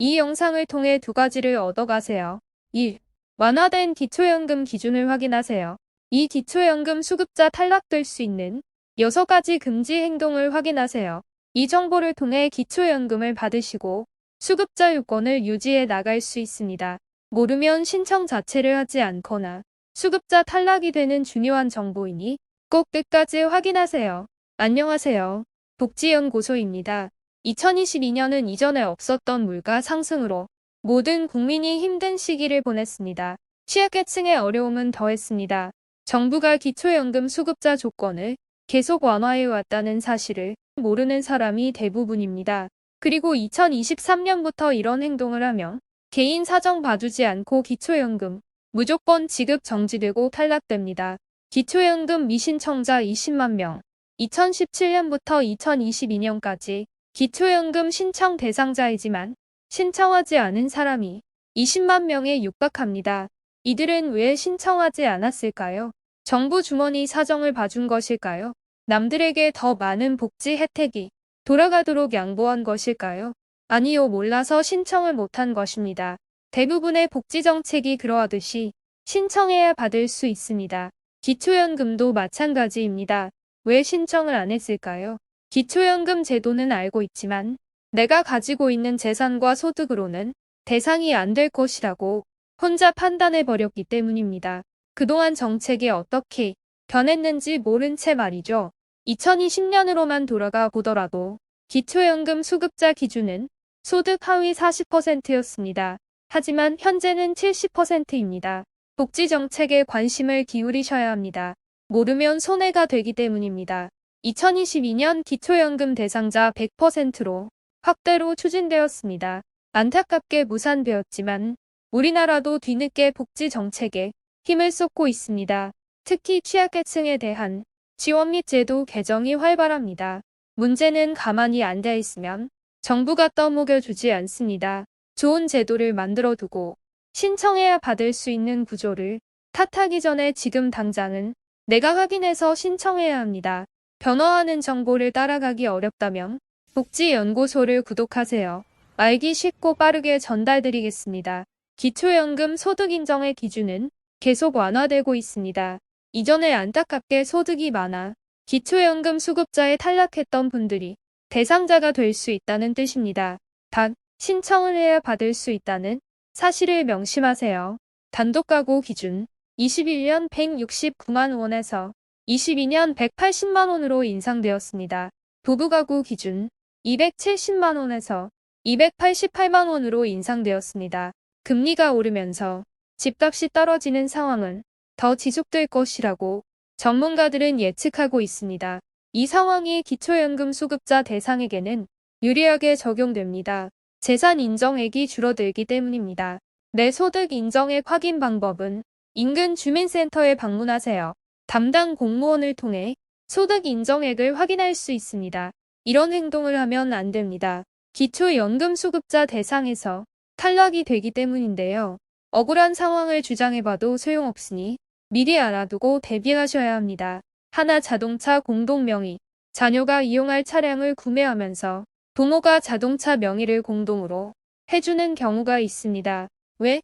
이 영상을 통해 두 가지를 얻어가세요. 1. 완화된 기초연금 기준을 확인하세요. 이 기초연금 수급자 탈락될 수 있는 6가지 금지 행동을 확인하세요. 이 정보를 통해 기초연금을 받으시고 수급자 요건을 유지해 나갈 수 있습니다. 모르면 신청 자체를 하지 않거나 수급자 탈락이 되는 중요한 정보이니 꼭 끝까지 확인하세요. 안녕하세요. 복지연구소입니다. 2022년은 이전에 없었던 물가 상승으로 모든 국민이 힘든 시기를 보냈습니다. 취약계층의 어려움은 더했습니다. 정부가 기초연금 수급자 조건을 계속 완화해 왔다는 사실을 모르는 사람이 대부분입니다. 그리고 2023년부터 이런 행동을 하면 개인 사정 봐주지 않고 기초연금 무조건 지급 정지되고 탈락됩니다. 기초연금 미신청자 20만 명. 2017년부터 2022년까지 기초연금 신청 대상자이지만 신청하지 않은 사람이 20만 명에 육박합니다. 이들은 왜 신청하지 않았을까요? 정부 주머니 사정을 봐준 것일까요? 남들에게 더 많은 복지 혜택이 돌아가도록 양보한 것일까요? 아니요, 몰라서 신청을 못한 것입니다. 대부분의 복지 정책이 그러하듯이 신청해야 받을 수 있습니다. 기초연금도 마찬가지입니다. 왜 신청을 안 했을까요? 기초연금 제도는 알고 있지만 내가 가지고 있는 재산과 소득으로는 대상이 안 될 것이라고 혼자 판단해버렸기 때문입니다. 그동안 정책이 어떻게 변했는지 모른 채 말이죠. 2020년으로만 돌아가 보더라도 기초연금 수급자 기준은 소득 하위 40%였습니다. 하지만 현재는 70%입니다. 복지 정책에 관심을 기울이셔야 합니다. 모르면 손해가 되기 때문입니다. 2022년 기초연금 대상자 100%로 확대로 추진되었습니다. 안타깝게 무산되었지만 우리나라도 뒤늦게 복지 정책에 힘을 쏟고 있습니다. 특히 취약계층에 대한 지원 및 제도 개정이 활발합니다. 문제는 가만히 앉아 있으면 정부가 떠먹여주지 않습니다. 좋은 제도를 만들어두고 신청해야 받을 수 있는 구조를 탓하기 전에 지금 당장은 내가 확인해서 신청해야 합니다. 변화하는 정보를 따라가기 어렵다면 복지연구소를 구독하세요. 알기 쉽고 빠르게 전달드리겠습니다. 기초연금 소득 인정의 기준은 계속 완화되고 있습니다. 이전에 안타깝게 소득이 많아 기초연금 수급자에 탈락했던 분들이 대상자가 될 수 있다는 뜻입니다. 단, 신청을 해야 받을 수 있다는 사실을 명심하세요. 단독가구 기준 21년 169만 원에서 22년 180만 원으로 인상되었습니다. 부부가구 기준 270만 원에서 288만 원으로 인상되었습니다. 금리가 오르면서 집값이 떨어지는 상황은 더 지속될 것이라고 전문가들은 예측하고 있습니다. 이 상황이 기초연금 수급자 대상에게는 유리하게 적용됩니다. 재산 인정액이 줄어들기 때문입니다. 내 소득 인정액 확인 방법은 인근 주민센터에 방문하세요. 담당 공무원을 통해 소득 인정액을 확인할 수 있습니다. 이런 행동을 하면 안 됩니다. 기초연금 수급자 대상에서 탈락이 되기 때문인데요. 억울한 상황을 주장해봐도 소용없으니 미리 알아두고 대비하셔야 합니다. 하나 자동차 공동 명의. 자녀가 이용할 차량을 구매하면서 부모가 자동차 명의를 공동으로 해주는 경우가 있습니다. 왜?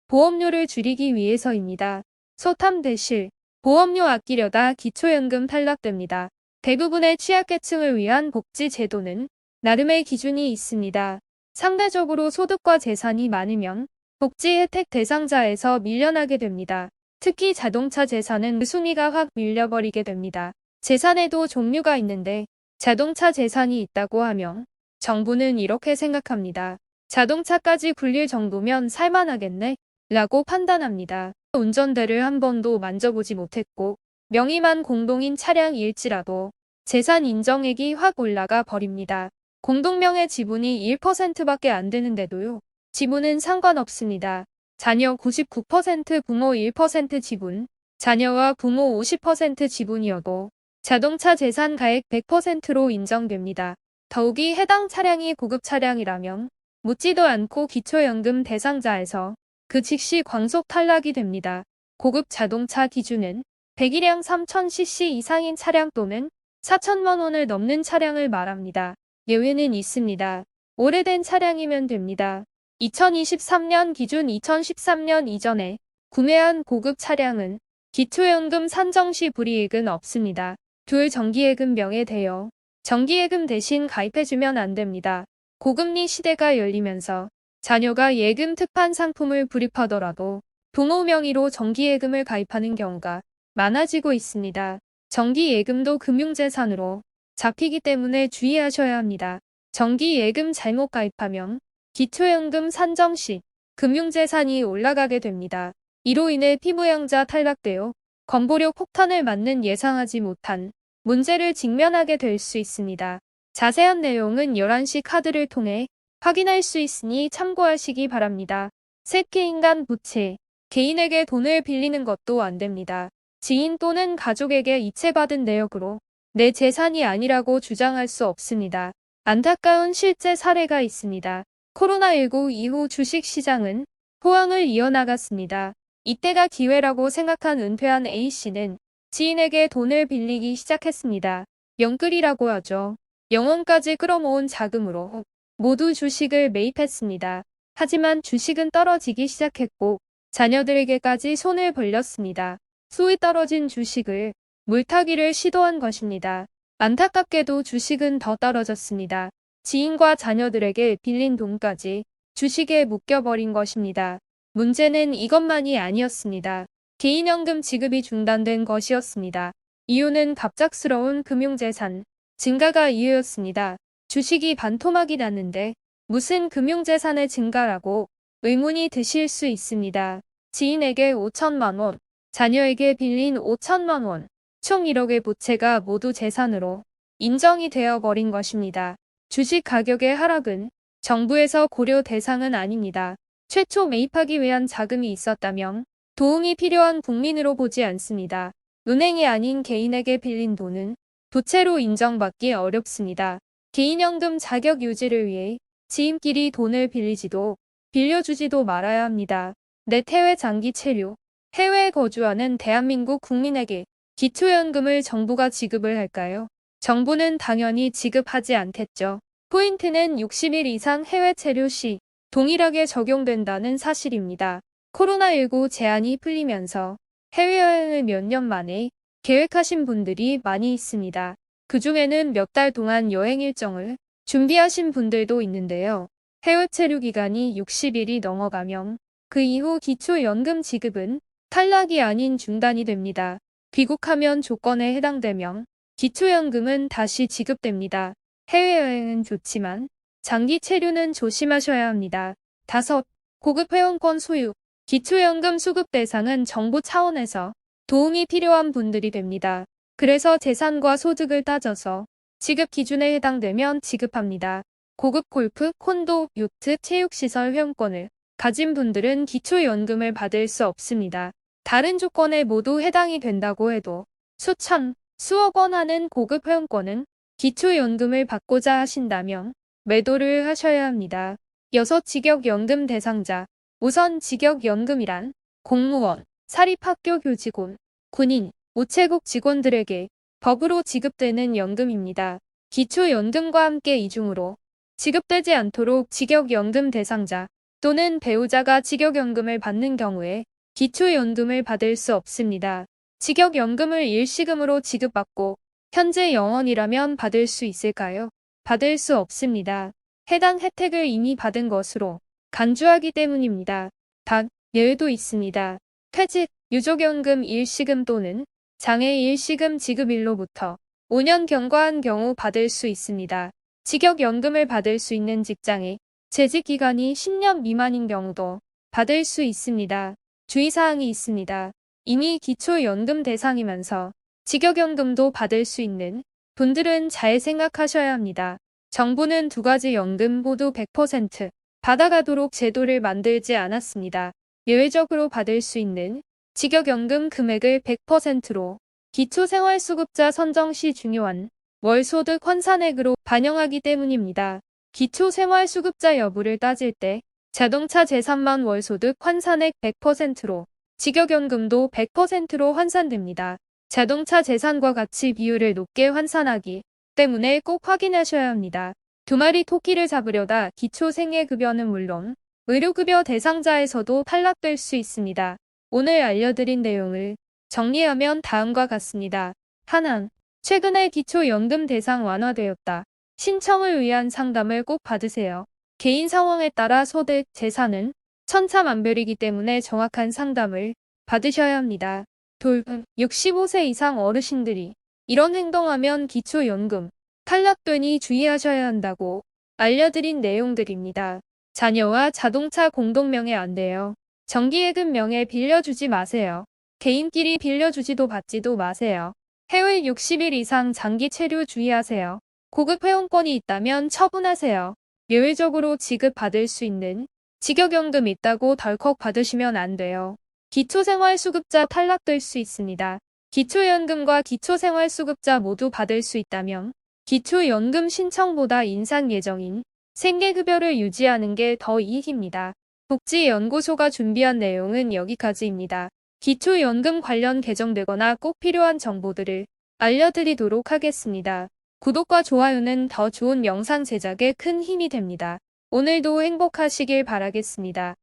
보험료를 줄이기 위해서입니다. 소탐 대실. 보험료 아끼려다 기초연금 탈락됩니다. 대부분의 취약계층을 위한 복지 제도는 나름의 기준이 있습니다. 상대적으로 소득과 재산이 많으면 복지 혜택 대상자에서 밀려나게 됩니다. 특히 자동차 재산은 순위가 확 밀려버리게 됩니다. 재산에도 종류가 있는데 자동차 재산이 있다고 하면 정부는 이렇게 생각합니다. 자동차까지 굴릴 정도면 살만하겠네? 라고 판단합니다. 운전대를 한 번도 만져보지 못했고 명의만 공동인 차량일지라도 재산 인정액이 확 올라가 버립니다. 공동명의 지분이 1%밖에 안 되는데도요. 지분은 상관없습니다. 자녀 99%, 부모 1% 지분, 자녀와 부모 50% 지분이어도 자동차 재산 가액 100%로 인정됩니다. 더욱이 해당 차량이 고급 차량이라면 묻지도 않고 기초연금 대상자에서 그 즉시 광속 탈락이 됩니다. 고급 자동차 기준은 배기량 3000cc 이상인 차량 또는 4천만 원을 넘는 차량을 말합니다. 예외는 있습니다. 오래된 차량이면 됩니다. 2023년 기준 2013년 이전에 구매한 고급 차량은 기초연금 산정 시 불이익은 없습니다. 둘 정기예금 명의대여. 정기예금 대신 가입해주면 안 됩니다. 고금리 시대가 열리면서 자녀가 예금 특판 상품을 불입하더라도 부모 명의로 정기예금을 가입하는 경우가 많아지고 있습니다. 정기예금도 금융재산으로 잡히기 때문에 주의하셔야 합니다. 정기예금 잘못 가입하면 기초연금 산정 시 금융재산이 올라가게 됩니다. 이로 인해 피부양자 탈락되어 건보료 폭탄을 맞는 예상하지 못한 문제를 직면하게 될 수 있습니다. 자세한 내용은 11시 카드를 통해 확인할 수 있으니 참고하시기 바랍니다. 세피인간 부채. 개인에게 돈을 빌리는 것도 안 됩니다. 지인 또는 가족에게 이체받은 내역으로 내 재산이 아니라고 주장할 수 없습니다. 안타까운 실제 사례가 있습니다. 코로나19 이후 주식시장은 호황을 이어나갔습니다. 이때가 기회라고 생각한 은퇴한 A씨는 지인에게 돈을 빌리기 시작했습니다. 영끌이라고 하죠. 영원까지 끌어모은 자금으로 모두 주식을 매입했습니다. 하지만 주식은 떨어지기 시작했고 자녀들에게까지 손을 벌렸습니다. 수익 떨어진 주식을 물타기를 시도한 것입니다. 안타깝게도 주식은 더 떨어졌습니다. 지인과 자녀들에게 빌린 돈까지 주식에 묶여버린 것입니다. 문제는 이것만이 아니었습니다. 개인연금 지급이 중단된 것이었습니다. 이유는 갑작스러운 금융재산 증가가 이유였습니다. 주식이 반토막이 났는데 무슨 금융재산의 증가라고 의문이 드실 수 있습니다. 지인에게 5천만 원, 자녀에게 빌린 5천만 원, 총 1억의 부채가 모두 재산으로 인정이 되어버린 것입니다. 주식 가격의 하락은 정부에서 고려 대상은 아닙니다. 최초 매입하기 위한 자금이 있었다면 도움이 필요한 국민으로 보지 않습니다. 은행이 아닌 개인에게 빌린 돈은 부채로 인정받기 어렵습니다. 개인연금 자격 유지를 위해 지인끼리 돈을 빌리지도 빌려주지도 말아야 합니다. 넷 해외 장기 체류. 해외에 거주하는 대한민국 국민에게 기초연금을 정부가 지급을 할까요? 정부는 당연히 지급하지 않겠죠. 포인트는 60일 이상 해외 체류 시 동일하게 적용된다는 사실입니다. 코로나19 제한이 풀리면서 해외여행을 몇 년 만에 계획하신 분들이 많이 있습니다. 그중에는 몇 달 동안 여행 일정을 준비하신 분들도 있는데요. 해외 체류 기간이 60일이 넘어가면 그 이후 기초연금 지급은 탈락이 아닌 중단이 됩니다. 귀국하면 조건에 해당되면 기초연금은 다시 지급됩니다. 해외여행은 좋지만 장기 체류는 조심하셔야 합니다. 5. 고급 회원권 소유. 기초연금 수급 대상은 정부 차원에서 도움이 필요한 분들이 됩니다. 그래서 재산과 소득을 따져서 지급 기준에 해당되면 지급합니다. 고급 골프, 콘도, 요트, 체육시설 회원권을 가진 분들은 기초연금을 받을 수 없습니다. 다른 조건에 모두 해당이 된다고 해도 수천, 수억 원 하는 고급 회원권은 기초연금을 받고자 하신다면 매도를 하셔야 합니다. 6. 직역연금 대상자. 우선 직역연금이란 공무원, 사립학교 교직원, 군인, 우체국 직원들에게 법으로 지급되는 연금입니다. 기초연금과 함께 이중으로 지급되지 않도록 직역연금 대상자 또는 배우자가 직역연금을 받는 경우에 기초연금을 받을 수 없습니다. 직역연금을 일시금으로 지급받고 현재 영원이라면 받을 수 있을까요? 받을 수 없습니다. 해당 혜택을 이미 받은 것으로 간주하기 때문입니다. 단, 예외도 있습니다. 퇴직, 유족연금 일시금 또는 장애 일시금 지급일로부터 5년 경과한 경우 받을 수 있습니다. 직역연금을 받을 수 있는 직장에 재직기간이 10년 미만인 경우도 받을 수 있습니다. 주의사항이 있습니다. 이미 기초연금 대상이면서 직역연금도 받을 수 있는 분들은 잘 생각하셔야 합니다. 정부는 2가지 연금 모두 100% 받아가도록 제도를 만들지 않았습니다. 예외적으로 받을 수 있는 직역연금 금액을 100%로 기초생활수급자 선정 시 중요한 월소득 환산액으로 반영하기 때문입니다. 기초생활수급자 여부를 따질 때 자동차 재산만 월소득 환산액 100%로 직역연금도 100%로 환산됩니다. 자동차 재산과 가치 비율을 높게 환산하기 때문에 꼭 확인하셔야 합니다. 2마리 토끼를 잡으려다 기초생애급여는 물론 의료급여 대상자에서도 탈락될 수 있습니다. 오늘 알려드린 내용을 정리하면 다음과 같습니다. 하나. 최근에 기초연금 대상 완화되었다. 신청을 위한 상담을 꼭 받으세요. 개인 상황에 따라 소득, 재산은 천차만별이기 때문에 정확한 상담을 받으셔야 합니다. 둘. 65세 이상 어르신들이 이런 행동하면 기초연금 탈락되니 주의하셔야 한다고 알려드린 내용들입니다. 자녀와 자동차 공동명의 안 돼요. 정기예금 명의 빌려주지 마세요. 개인끼리 빌려주지도 받지도 마세요. 해외 60일 이상 장기 체류 주의하세요. 고급 회원권이 있다면 처분하세요. 예외적으로 지급받을 수 있는 직역연금 있다고 덜컥 받으시면 안 돼요. 기초생활수급자 탈락될 수 있습니다. 기초연금과 기초생활수급자 모두 받을 수 있다면 기초연금 신청보다 인상 예정인 생계급여를 유지하는 게 더 이익입니다. 복지연구소가 준비한 내용은 여기까지입니다. 기초연금 관련 개정되거나 꼭 필요한 정보들을 알려드리도록 하겠습니다. 구독과 좋아요는 더 좋은 영상 제작에 큰 힘이 됩니다. 오늘도 행복하시길 바라겠습니다.